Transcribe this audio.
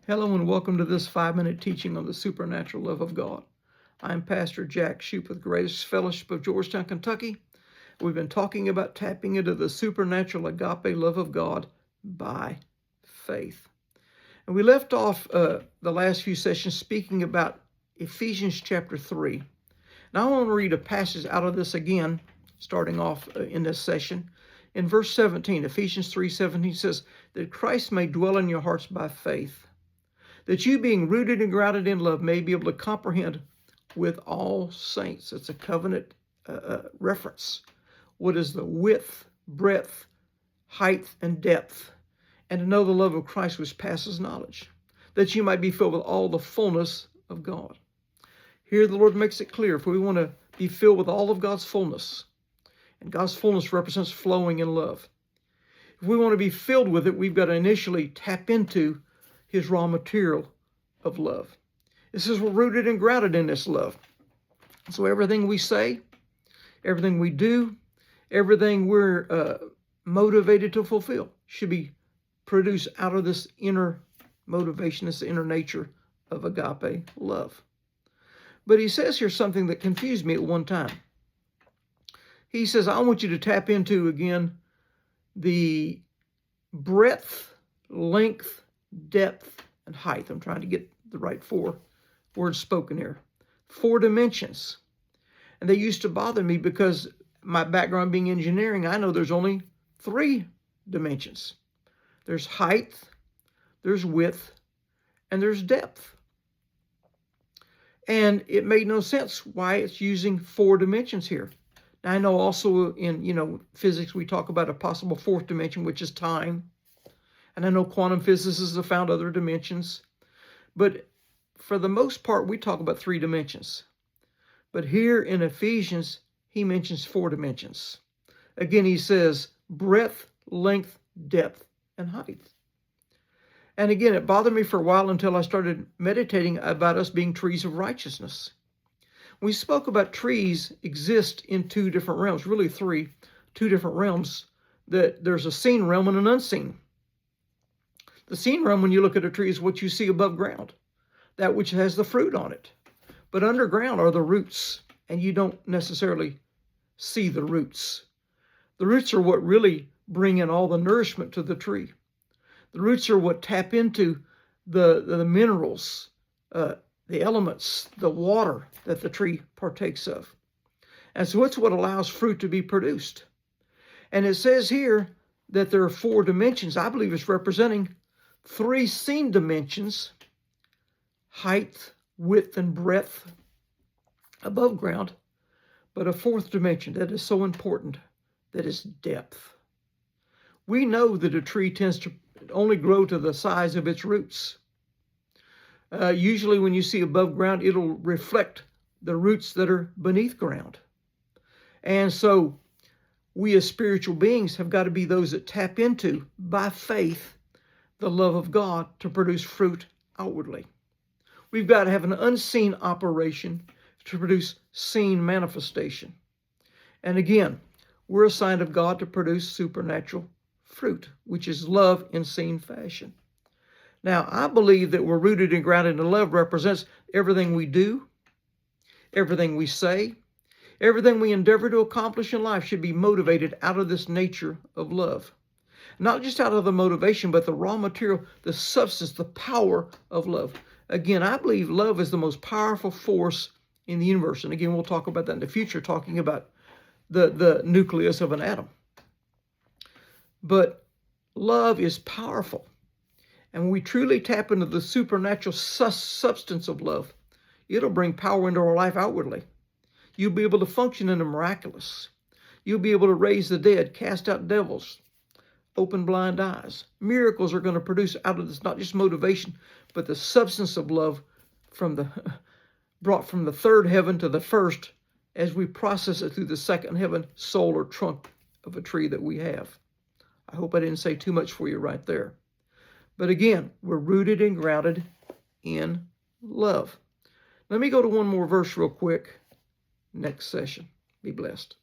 Hello and welcome to this 5-minute teaching on the supernatural love of God. I'm Pastor Jack Shoup with Grace Fellowship of Georgetown, Kentucky. We've been talking about tapping into the supernatural agape love of God by faith. And we left off the last few sessions speaking about Ephesians chapter 3. Now I want to read a passage out of this again, starting off in this session. In verse 17, Ephesians 3:17 says, that Christ may dwell in your hearts by faith, that you being rooted and grounded in love may be able to comprehend with all saints. It's a covenant reference. What is the width, breadth, height, and depth? And to know the love of Christ which passes knowledge, that you might be filled with all the fullness of God. Here the Lord makes it clear, if we want to be filled with all of God's fullness, and God's fullness represents flowing in love. If we want to be filled with it, we've got to initially tap into His raw material of love. It says we're rooted and grounded in this love. So everything we say, everything we do, everything we're motivated to fulfill should be produced out of this inner motivation, this inner nature of agape love. But he says here something that confused me at one time. He says, I want you to tap into, again, the breadth, length, depth, and height. I'm trying to get the right 4 words spoken here. 4 dimensions. And they used to bother me because my background being engineering, I know there's only 3 dimensions. There's height, there's width, and there's depth. And it made no sense why it's using 4 dimensions here. Now, I know also in physics we talk about a possible 4th dimension, which is time. And I know quantum physicists have found other dimensions. But for the most part, we talk about 3 dimensions. But here in Ephesians, he mentions 4 dimensions. Again, he says breadth, length, depth, and height. And again, it bothered me for a while until I started meditating about us being trees of righteousness. We spoke about trees exist in 2 different realms, really 3, 2 different realms. That there's a seen realm and an unseen. The seen realm, when you look at a tree, is what you see above ground, that which has the fruit on it. But underground are the roots, and you don't necessarily see the roots. The roots are what really bring in all the nourishment to the tree. The roots are what tap into the minerals, the elements, the water that the tree partakes of. And so it's what allows fruit to be produced. And it says here that there are 4 dimensions. I believe it's representing 3 seen dimensions: height, width, and breadth above ground, but a 4th dimension that is so important, that is depth. We know that a tree tends to only grow to the size of its roots. Usually when you see above ground, it'll reflect the roots that are beneath ground. And so we as spiritual beings have got to be those that tap into, by faith, the love of God to produce fruit outwardly. We've got to have an unseen operation to produce seen manifestation. And again, we're a sign of God to produce supernatural fruit, which is love in seen fashion. Now, I believe that we're rooted and grounded in love represents everything we do, everything we say, everything we endeavor to accomplish in life should be motivated out of this nature of love. Not just out of the motivation, but the raw material, the substance, the power of love. Again, I believe love is the most powerful force in the universe. And again, we'll talk about that in the future, talking about the nucleus of an atom. But love is powerful. And when we truly tap into the supernatural substance of love, it'll bring power into our life outwardly. You'll be able to function in the miraculous. You'll be able to raise the dead, cast out devils, open blind eyes. Miracles are going to produce out of this not just motivation, but the substance of love brought from the 3rd heaven to the 1st as we process it through the 2nd heaven, soul or trunk of a tree that we have. I hope I didn't say too much for you right there. But again, we're rooted and grounded in love. Let me go to one more verse real quick. Next session. Be blessed.